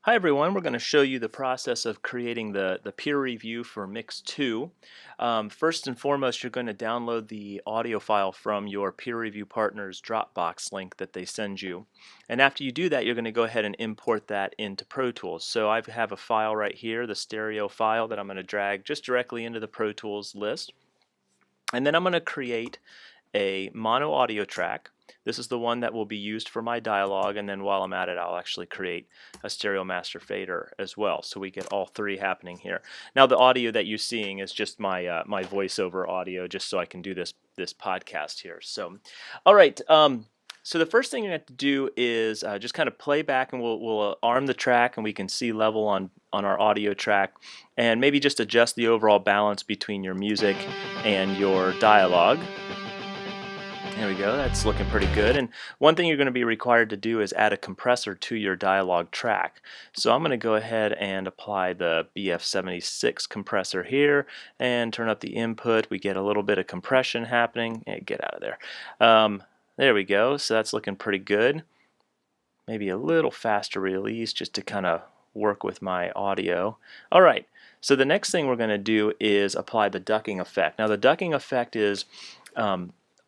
Hi everyone, we're going to show you the process of creating the peer review for Mus2. First and foremost, you're going to download the audio file from your peer review partner's Dropbox link that they send you. And after you do that, you're going to go ahead and import that into Pro Tools. So I have a file right here, the stereo file, that I'm going to drag just directly into the Pro Tools list. And then I'm going to create a mono audio track. This is the one that will be used for my dialogue, and then while I'm at it, I'll actually create a stereo master fader as well, so we get all three happening here. Now the audio that you're seeing is just my my voiceover audio, just so I can do this podcast here. So, all right. So the first thing you have to do is just kind of play back, and we'll arm the track, and we can see level on our audio track, and maybe just adjust the overall balance between your music and your dialogue. There we go, that's looking pretty good. And one thing you're going to be required to do is add a compressor to your dialogue track. So I'm going to go ahead and apply the BF76 compressor here and turn up the input. We get a little bit of compression happening. Hey, get out of there. There we go, so that's looking pretty good. Maybe a little faster release just to kind of work with my audio. All right, so the next thing we're going to do is apply the ducking effect. Now the ducking effect is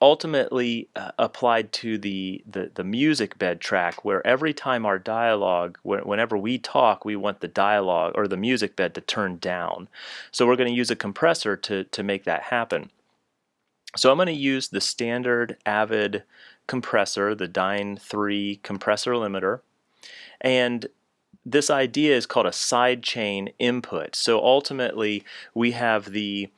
ultimately applied to the music bed track, where every time our dialogue, whenever we talk, we want the dialogue or the music bed to turn down. So we're going to use a compressor to make that happen. So I'm going to use the standard Avid compressor, the Dyne 3 compressor limiter, and this idea is called a sidechain input. So ultimately we have the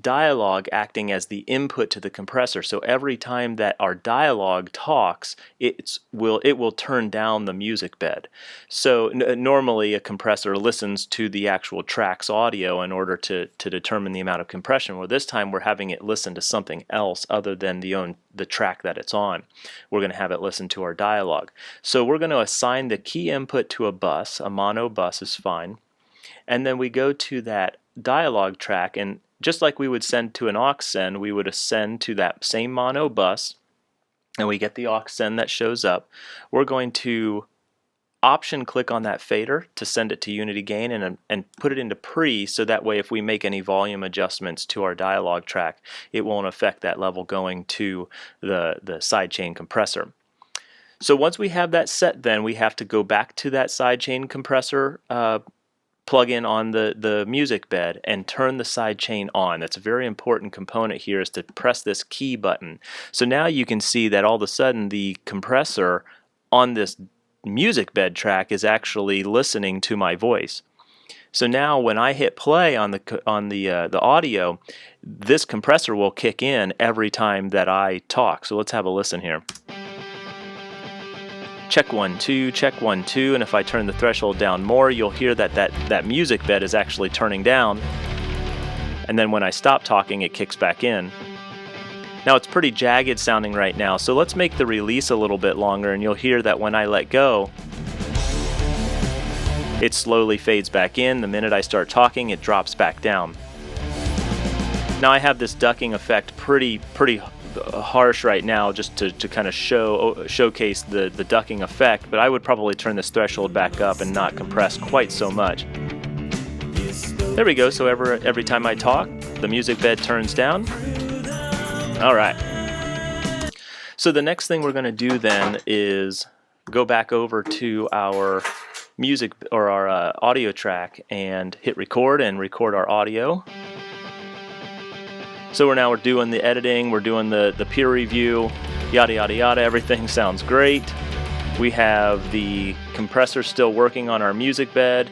dialogue acting as the input to the compressor. So every time that our dialogue talks, it will turn down the music bed. So normally a compressor listens to the actual track's audio in order to determine the amount of compression. Well, this time we're having it listen to something else other than the track that it's on. We're going to have it listen to our dialogue. So we're going to assign the key input to a bus. A mono bus is fine. And then we go to that dialogue track, and just like we would send to an aux send, we would send to that same mono bus, and we get the aux send that shows up. We're going to option click on that fader to send it to unity gain and put it into pre, so that way if we make any volume adjustments to our dialogue track, it won't affect that level going to the sidechain compressor. So once we have that set, then we have to go back to that sidechain compressor plug-in on the music bed and turn the sidechain on. That's a very important component here, is to press this key button. So now you can see that all of a sudden the compressor on this music bed track is actually listening to my voice. So now when I hit play on the audio, this compressor will kick in every time that I talk. So let's have a listen here. Check 1 2, check 1 2, and if I turn the threshold down more, you'll hear that music bed is actually turning down, and then when I stop talking, it kicks back in. Now it's pretty jagged sounding right now, so let's make the release a little bit longer, and you'll hear that when I let go, it slowly fades back in. The minute I start talking, it drops back down. Now I have this ducking effect pretty harsh right now, just to kind of showcase the ducking effect, but I would probably turn this threshold back up and not compress quite so much. There we go. So every time I talk, the music bed turns down. All right. So the next thing we're going to do then is go back over to our music or our audio track and hit record and record our audio. So we're doing the editing, we're doing the peer review, yada yada yada. Everything sounds great. We have the compressor still working on our music bed.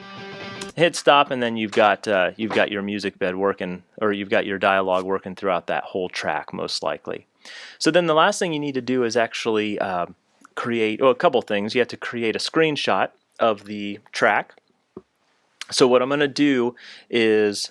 Hit stop, and then you've got your music bed working, or you've got your dialogue working throughout that whole track most likely. So then the last thing you need to do is actually create a couple things. You have to create a screenshot of the track. So what I'm going to do is,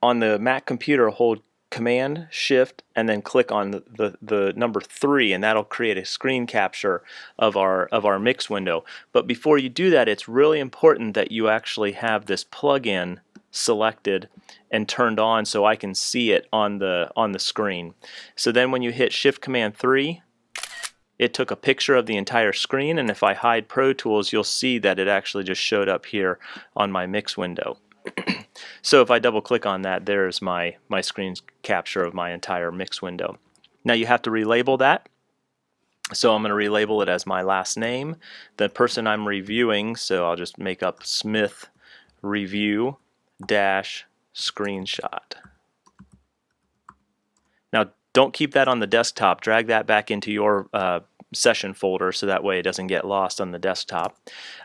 on the Mac computer, hold Command Shift and then click on the number 3, and that'll create a screen capture of our mix window. But before you do that, it's really important that you actually have this plugin selected and turned on so I can see it on the screen. So then when you hit Shift Command 3, it took a picture of the entire screen, and if I hide Pro Tools, you'll see that it actually just showed up here on my mix window. So if I double click on that, there's my screen capture of my entire mix window. Now you have to relabel that. So I'm going to relabel it as my last name, the person I'm reviewing, so I'll just make up Smith Review dash screenshot. Now don't keep that on the desktop, drag that back into your session folder so that way it doesn't get lost on the desktop.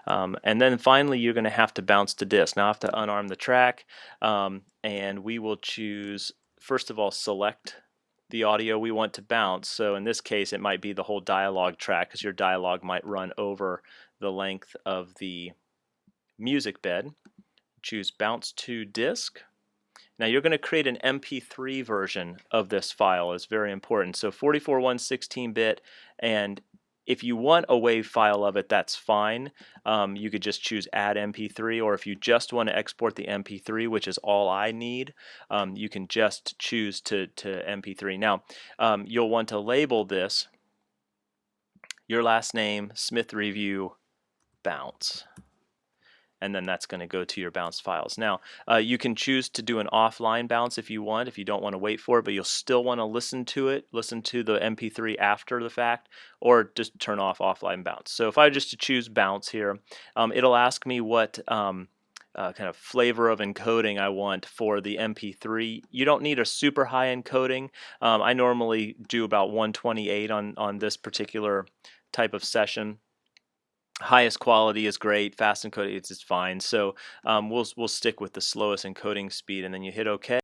And then finally you're going to have to bounce to disk. Now I have to unarm the track, and we will choose, first of all, select the audio we want to bounce. So in this case it might be the whole dialogue track, because your dialogue might run over the length of the music bed. Choose bounce to disk. Now you're going to create an MP3 version of this file. It's very important. So 44 116-bit, and if you want a WAV file of it, that's fine. You could just choose add MP3, or if you just want to export the MP3, which is all I need, you can just choose to MP3. Now you'll want to label this your last name, Smith Review, bounce. And then that's going to go to your bounced files. Now you can choose to do an offline bounce if you want, if you don't want to wait for it, but you'll still want to listen to it, listen to the MP3 after the fact, or just turn off offline bounce. So if I just to choose bounce here, it'll ask me what kind of flavor of encoding I want for the MP3. You don't need a super high encoding. I normally do about 128 on this particular type of session. Highest quality is great, fast encoding it's fine. So we'll stick with the slowest encoding speed, and then you hit OK.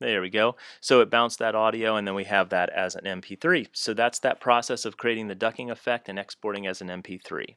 There we go. So it bounced that audio, and then we have that as an MP3. So that's that process of creating the ducking effect and exporting as an MP3.